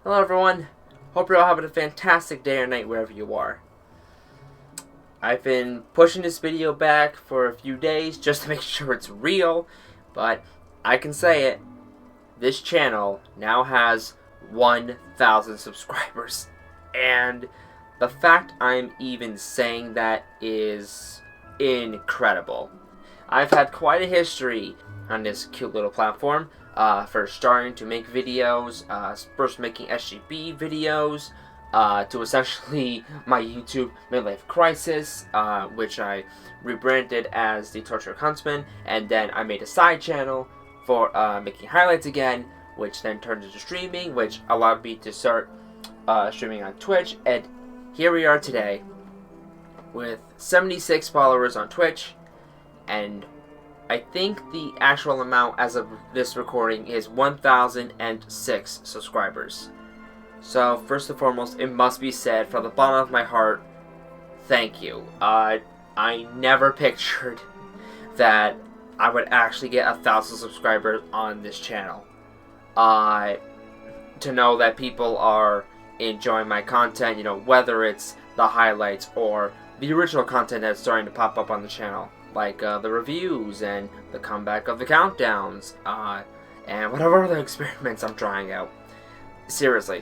Hello everyone, hope you're all having a fantastic day or night wherever you are. I've been pushing this video back for a few days just to make sure it's real, but I can say it, this channel now has 1,000 subscribers. And the fact I'm even saying that is incredible. I've had quite a history on this cute little platform. First starting to make videos, first making SGB videos, to essentially my YouTube midlife crisis, which I rebranded as the Tortured Huntsman, and then I made a side channel for making highlights again, which then turned into streaming, which allowed me to start streaming on Twitch, and here we are today with 76 followers on Twitch, and I think the actual amount as of this recording is 1,006 subscribers. So, first and foremost, it must be said from the bottom of my heart, thank you. I never pictured that I would actually get 1,000 subscribers on this channel. To know that people are enjoying my content, you know, whether it's the highlights or the original content that's starting to pop up on the channel. Like the reviews and the comeback of the countdowns, and whatever other experiments I'm trying out. Seriously,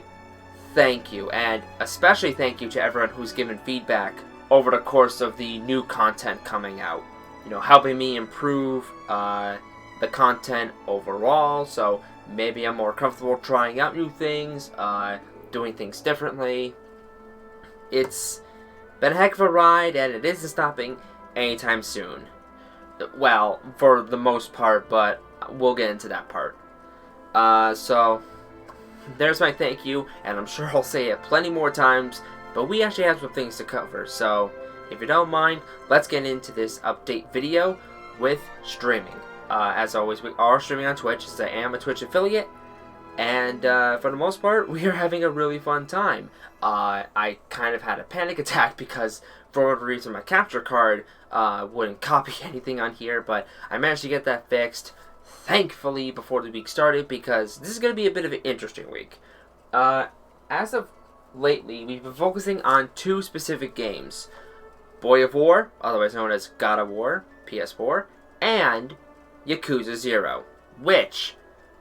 thank you, and especially thank you to everyone who's given feedback over the course of the new content coming out. You know, helping me improve the content overall, so maybe I'm more comfortable trying out new things, doing things differently. It's been a heck of a ride, and it isn't stopping anytime soon. Well, for the most part, but we'll get into that part. So, there's my thank you, and I'm sure I'll say it plenty more times, but we actually have some things to cover, so if you don't mind, let's get into this update video with streaming. As always, we are streaming on Twitch, as I am a Twitch affiliate, and for the most part, we are having a really fun time. I kind of had a panic attack because for whatever reason my capture card wouldn't copy anything on here, but I managed to get that fixed, thankfully, before the week started, because this is going to be a bit of an interesting week. As of lately, we've been focusing on two specific games. Boy of War, otherwise known as God of War, PS4, and Yakuza 0, which,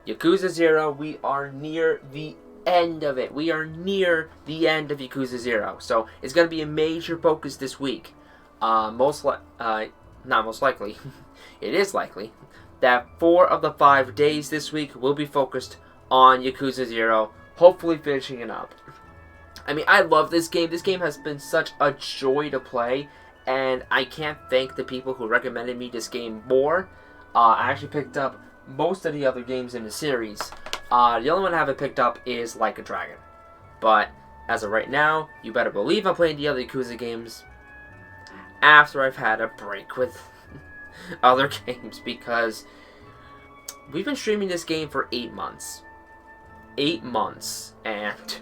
Yakuza 0, we are near the end of it. We are near the end of Yakuza 0, so it's going to be a major focus this week. Not most likely, it is likely, that 4 of the 5 days this week will be focused on Yakuza 0, hopefully finishing it up. I mean, I love this game. This game has been such a joy to play, and I can't thank the people who recommended me this game more. I actually picked up most of the other games in the series. The only one I haven't picked up is Like a Dragon. But, as of right now, you better believe I'm playing the other Yakuza games after I've had a break with other games, because we've been streaming this game for 8 months. 8 months, and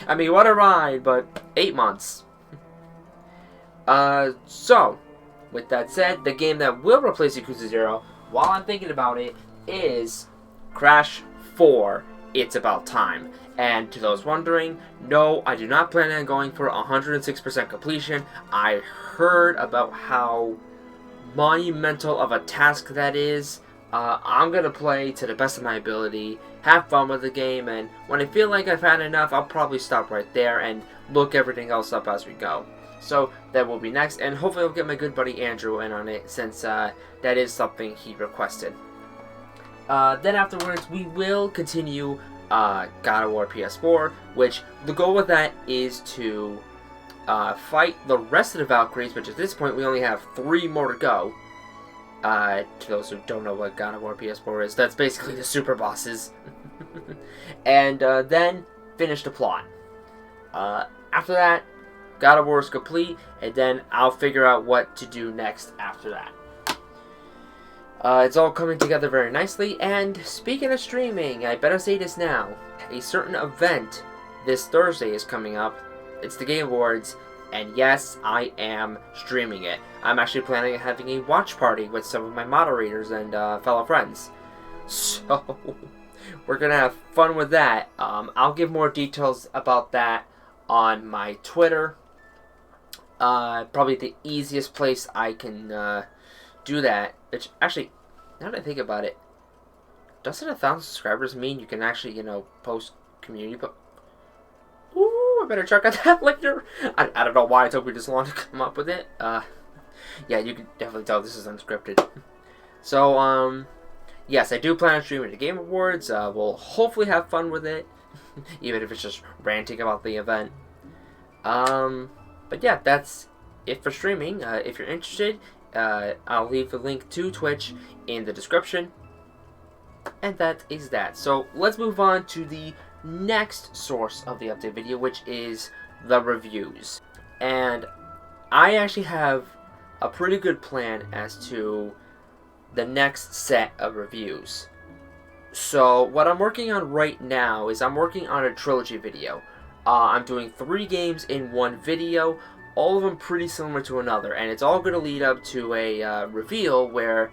I mean, what a ride, but 8 months. So, with that said, the game that will replace Yakuza 0, while I'm thinking about it, is Crash 4, It's About Time. And to those wondering, no, I do not plan on going for 106% completion. I heard about how monumental of a task that is. I'm going to play to the best of my ability, have fun with the game, and when I feel like I've had enough, I'll probably stop right there and look everything else up as we go. So that will be next, and hopefully I'll get my good buddy Andrew in on it, since that is something he requested. Then afterwards, we will continue God of War PS4, which the goal with that is to fight the rest of the Valkyries, which at this point we only have 3 more to go. To those who don't know what God of War PS4 is, that's basically the super bosses. And then finish the plot. After that, God of War is complete, and then I'll figure out what to do next after that. It's all coming together very nicely, and speaking of streaming, I better say this now. A certain event this Thursday is coming up. It's the Game Awards, and yes, I am streaming it. I'm actually planning on having a watch party with some of my moderators and fellow friends. So, we're gonna have fun with that. I'll give more details about that on my Twitter. Probably the easiest place I can do that. Which actually, now that I think about it, doesn't 1,000 subscribers mean you can actually, post community? Ooh, I better check on that later. I don't know why it took me this long to come up with it. Yeah, you can definitely tell this is unscripted. So, yes, I do plan on streaming the Game Awards. We'll hopefully have fun with it, even if it's just ranting about the event. But yeah, that's it for streaming. If you're interested, I'll leave the link to Twitch in the description. And that is that. So let's move on to the next source of the update video, which is the reviews. And I actually have a pretty good plan as to the next set of reviews. So what I'm working on right now is I'm working on a trilogy video. I'm doing 3 games in one video, all of them pretty similar to another, and it's all going to lead up to a reveal where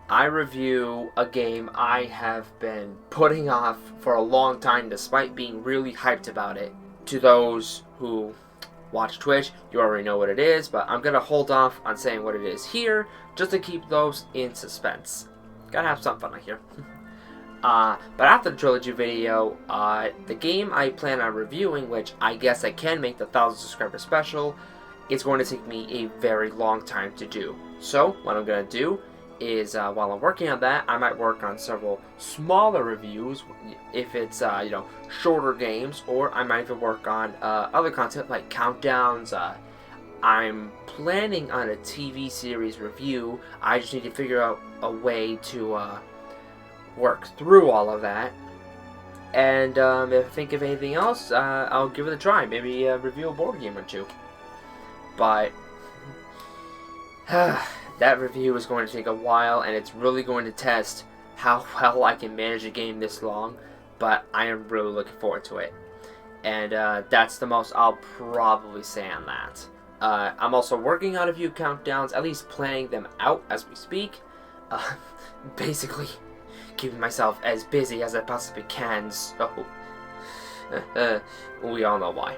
I review a game I have been putting off for a long time despite being really hyped about it. To those who watch Twitch, you already know what it is, but I'm going to hold off on saying what it is here just to keep those in suspense. Gotta have some fun here. But after the trilogy video, the game I plan on reviewing, which I guess I can make the 1,000 subscriber special, it's going to take me a very long time to do. So what I'm going to do is while I'm working on that, I might work on several smaller reviews if it's shorter games, or I might even work on other content like countdowns. I'm planning on a TV series review. I just need to figure out a way to work through all of that. And if I think of anything else, I'll give it a try. Maybe review a board game or two. But that review is going to take a while, and it's really going to test how well I can manage a game this long, but I am really looking forward to it. And that's the most I'll probably say on that. I'm also working on a few countdowns, at least planning them out as we speak. Basically, keeping myself as busy as I possibly can, so we all know why.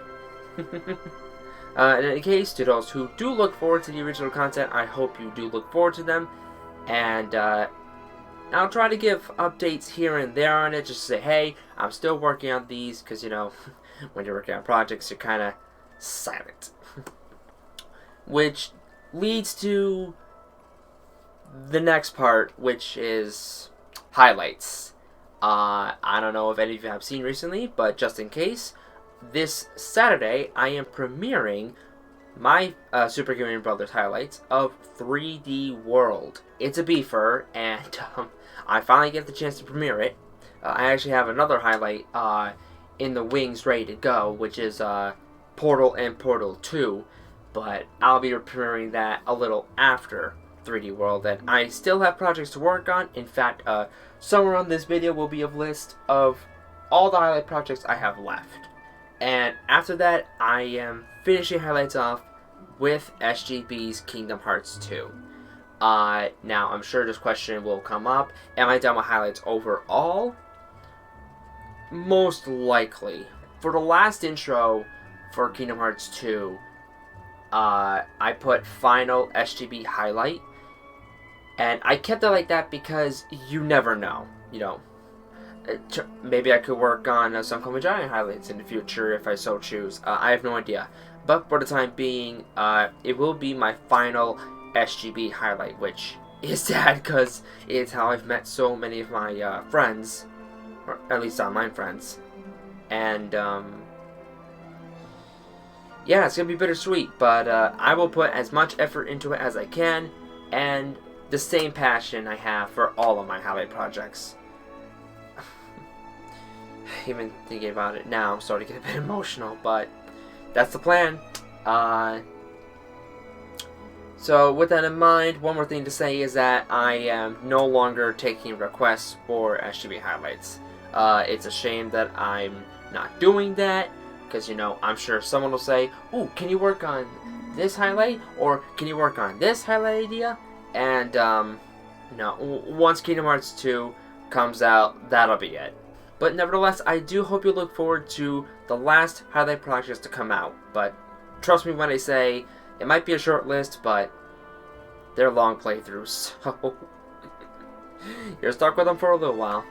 In any case, to those who do look forward to the original content, I hope you do look forward to them. And I'll try to give updates here and there on it, just to say, hey, I'm still working on these, because, when you're working on projects, you're kind of silent. Which leads to the next part, which is highlights. I don't know if any of you have seen recently, but just in case, this Saturday, I am premiering my Super Gaming Brothers highlights of 3D World. It's a beefer, and I finally get the chance to premiere it. I actually have another highlight in the wings ready to go, which is Portal and Portal 2, but I'll be premiering that a little after 3D World, and I still have projects to work on. In fact, somewhere on this video will be a list of all the highlight projects I have left. And after that, I am finishing highlights off with SGB's Kingdom Hearts 2. Now, I'm sure this question will come up. Am I done with highlights overall? Most likely. For the last intro for Kingdom Hearts 2, I put final SGB highlight. And I kept it like that because you never know, maybe I could work on some Come Giant highlights in the future if I so choose. I have no idea. But for the time being, it will be my final SGB highlight, which is sad because it's how I've met so many of my friends, or at least online friends. And yeah, it's going to be bittersweet, but I will put as much effort into it as I can, and the same passion I have for all of my highlight projects. Even thinking about it now, I'm starting to get a bit emotional, but that's the plan. So with that in mind, one more thing to say is that I am no longer taking requests for SGB highlights. It's a shame that I'm not doing that, because, I'm sure someone will say, ooh, can you work on this highlight? Or can you work on this highlight idea? And, no, once Kingdom Hearts 2 comes out, that'll be it. But nevertheless, I do hope you look forward to the last highlight projects to come out. But trust me when I say it might be a short list, but they're long playthroughs, so you're stuck with them for a little while.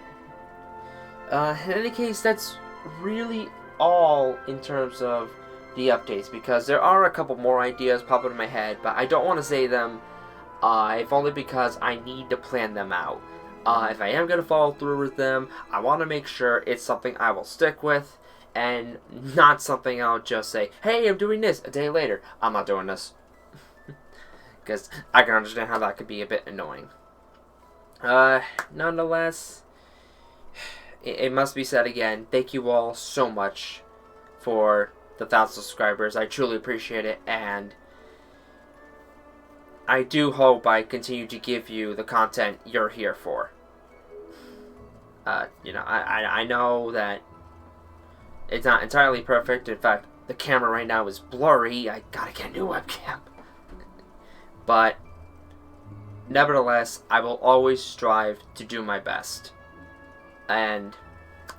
In any case, that's really all in terms of the updates, because there are a couple more ideas popping in my head, but I don't want to say them, if only because I need to plan them out. If I am going to follow through with them, I want to make sure it's something I will stick with, and not something I'll just say, hey, I'm doing this, a day later, I'm not doing this. Because I can understand how that could be a bit annoying. Nonetheless, it must be said again, thank you all so much for the 1,000 subscribers. I truly appreciate it, and I do hope I continue to give you the content you're here for. I know that it's not entirely perfect. In fact, the camera right now is blurry. I gotta get a new webcam. But nevertheless, I will always strive to do my best. And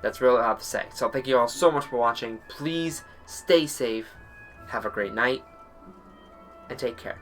that's really all I have to say. So thank you all so much for watching. Please stay safe, have a great night, and take care.